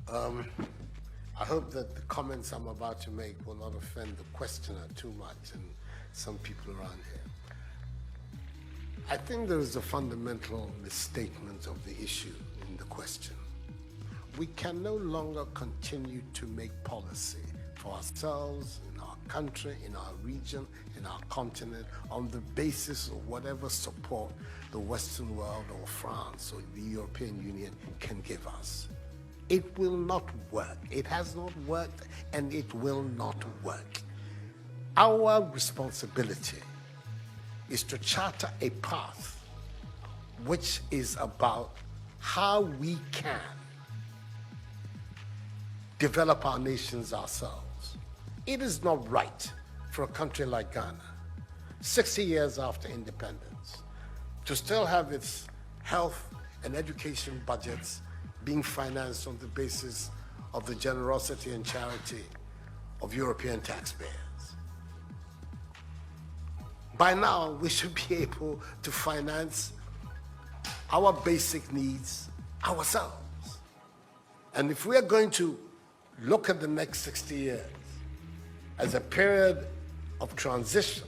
I hope that the comments I'm about to make will not offend the questioner too much and some people around here. I think there is a fundamental misstatement of the issue in the question. We can no longer continue to make policy for ourselves, in our country, in our region, in our continent, on the basis of whatever support the Western world or France or the European Union can give us. It will not work. It has not worked, and it will not work. Our responsibility is to charter a path which is about how we can develop our nations ourselves. It is not right for a country like Ghana, 60 years after independence, to still have its health and education budgets being financed on the basis of the generosity and charity of European taxpayers. By now, we should be able to finance our basic needs ourselves. And if we are going to look at the next 60 years as a period of transition,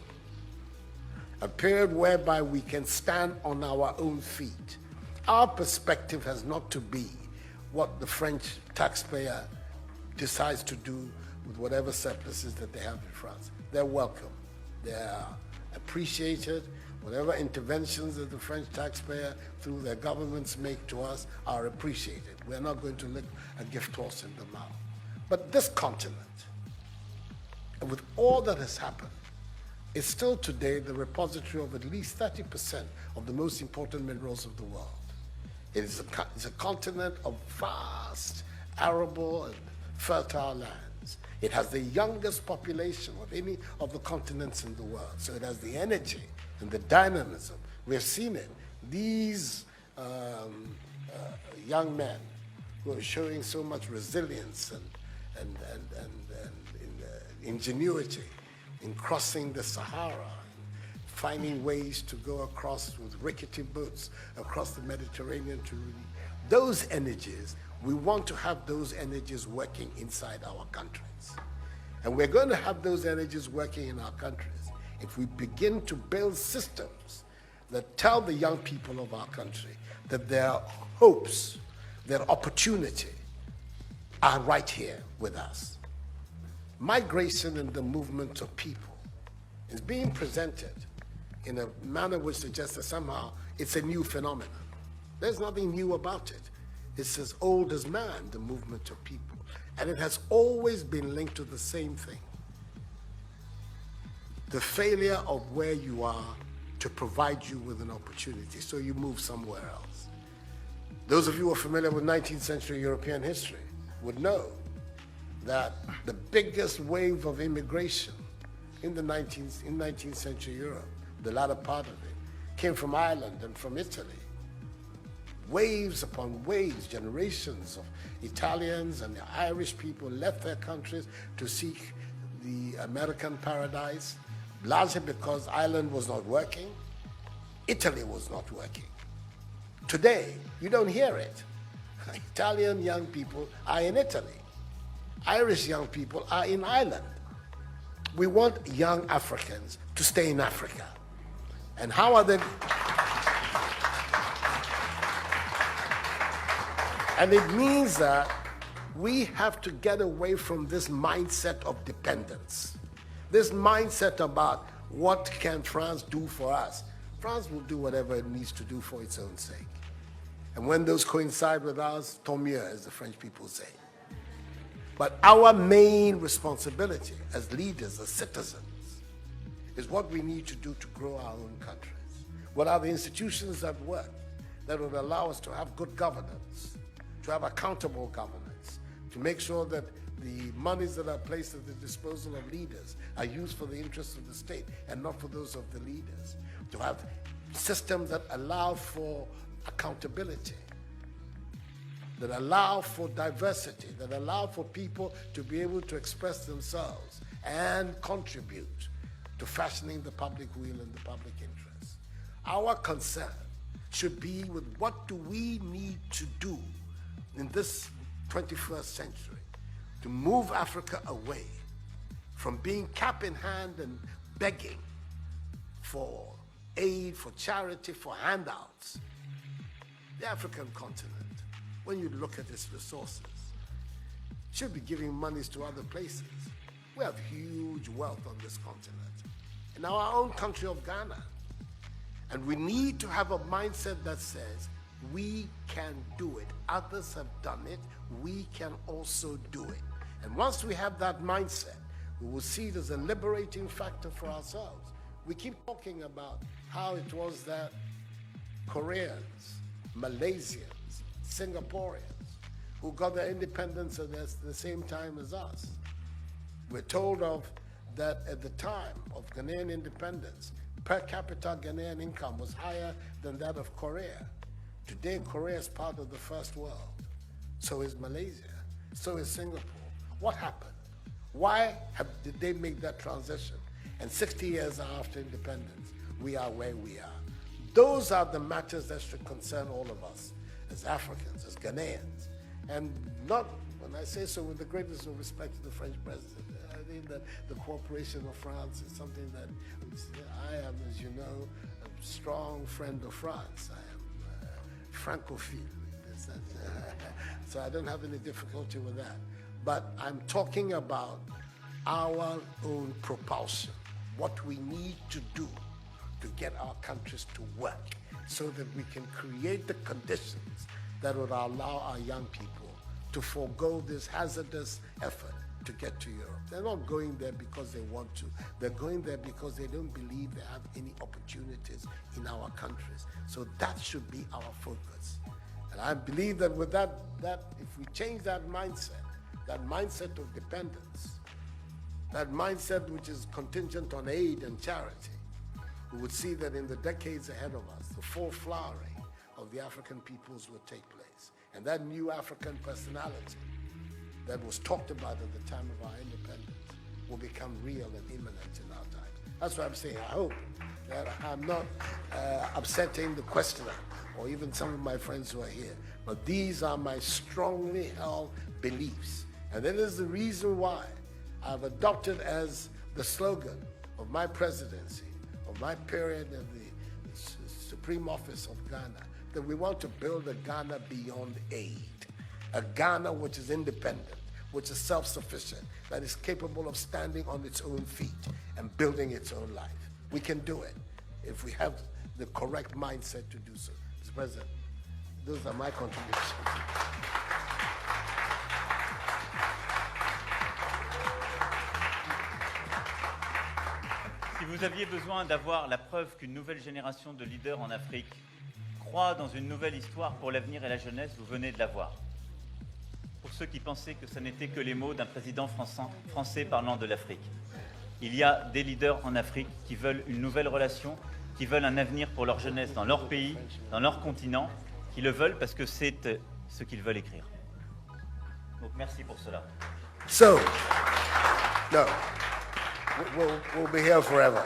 a period whereby we can stand on our own feet, our perspective has not to be what the French taxpayer decides to do with whatever surpluses that they have in France. They're welcome. They're appreciated. Whatever interventions that the French taxpayer through their governments make to us are appreciated. We're not going to lick a gift horse in the mouth. But this continent, and with all that has happened, is still today the repository of at least 30% of the most important minerals of the world. It's a continent of vast, arable, and fertile lands. It has the youngest population of any of the continents in the world. So it has the energy and the dynamism. We have seen it. These young men who are showing so much resilience and ingenuity in crossing the Sahara, finding ways to go across with rickety boats across the Mediterranean to those energies. We want to have those energies working inside our countries. And we're going to have those energies working in our countries if we begin to build systems that tell the young people of our country that their hopes, their opportunity are right here with us. Migration and the movement of people is being presented in a manner which suggests that somehow it's a new phenomenon. There's nothing new about it. It's as old as man, the movement of people. And it has always been linked to the same thing. The failure of where you are to provide you with an opportunity, so you move somewhere else. Those of you who are familiar with 19th century European history would know that the biggest wave of immigration in 19th century Europe, the latter part of it, came from Ireland and from Italy. Waves upon waves, generations of Italians and the Irish people left their countries to seek the American paradise, largely because Ireland was not working, Italy was not working. Today, you don't hear it. Italian young people are in Italy. Irish young people are in Ireland. We want young Africans to stay in Africa. And how are they? And it means that we have to get away from this mindset of dependence. This mindset about what can France do for us. France will do whatever it needs to do for its own sake. And when those coincide with ours, tant mieux, as the French people say. But our main responsibility as leaders, as citizens, is what we need to do to grow our own countries. What are the institutions that work, that would allow us to have good governance, to have accountable governance, to make sure that the monies that are placed at the disposal of leaders are used for the interests of the state and not for those of the leaders, to have systems that allow for accountability, that allow for diversity, that allow for people to be able to express themselves and contribute to fashioning the public will and the public interest. Our concern should be with what do we need to do in this 21st century to move Africa away from being cap in hand and begging for aid, for charity, for handouts. The African continent, when you look at its resources, should be giving monies to other places. We have huge wealth on this continent, in our own country of Ghana. And we need to have a mindset that says, we can do it. Others have done it. We can also do it. And once we have that mindset, we will see it as a liberating factor for ourselves. We keep talking about how it was that Koreans, Malaysians, Singaporeans, who got their independence at the same time as us. We're told of that at the time of Ghanaian independence, per capita Ghanaian income was higher than that of Korea. Today, Korea is part of the first world. So is Malaysia. So is Singapore. What happened? Why did they make that transition? And 60 years after independence, we are where we are. Those are the matters that should concern all of us as Africans, as Ghanaians. And not, when I say so, with the greatest of respect to the French president, I think that the cooperation of France is something that I am, as you know, a strong friend of France. I am Francophile. So I don't have any difficulty with that. But I'm talking about our own propulsion, what we need to do to get our countries to work so that we can create the conditions that would allow our young people to forego this hazardous effort to get to Europe. They're not going there because they want to. They're going there because they don't believe they have any opportunities in our countries. So that should be our focus. And I believe that with that if we change that mindset of dependence, that mindset which is contingent on aid and charity, we would see that in the decades ahead of us, the full flowering of the African peoples would take place. And that new African personality that was talked about at the time of our independence will become real and imminent in our times. That's what I'm saying. I hope that I'm not upsetting the questioner or even some of my friends who are here. But these are my strongly held beliefs. And that is the reason why I've adopted as the slogan of my presidency, of my period of the Supreme Office of Ghana, that we want to build a Ghana beyond aid, a Ghana which is independent, which is self-sufficient, that is capable of standing on its own feet and building its own life. We can do it if we have the correct mindset to do so. Mr. President, those are my contributions. Si vous aviez besoin d'avoir la preuve qu'une nouvelle génération de leaders en Afrique croit dans une nouvelle histoire pour l'avenir et la jeunesse, vous venez de la voir. Pour ceux qui pensaient que ce n'était que les mots d'un président français parlant de l'Afrique. Il y a des leaders en Afrique qui veulent une nouvelle relation, qui veulent un avenir pour leur jeunesse dans leur pays, dans leur continent, qui le veulent parce que c'est ce qu'ils veulent écrire. Donc merci pour cela. So, no, we'll be here forever.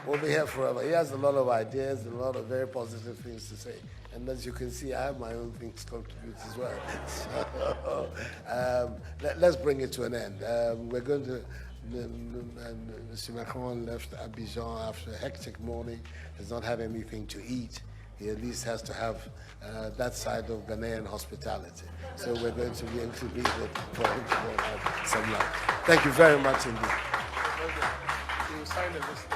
We'll be here forever. He has a lot of ideas and a lot of very positive things to say. And as you can see, I have my own things to contribute as well. So, let's bring it to an end. We're going to, Mr. Macron left Abidjan after a hectic morning, has not had anything to eat. He at least has to have that side of Ghanaian hospitality. So we're going to be able to leave it for him to go and have some lunch. Thank you very much indeed. You signed a list.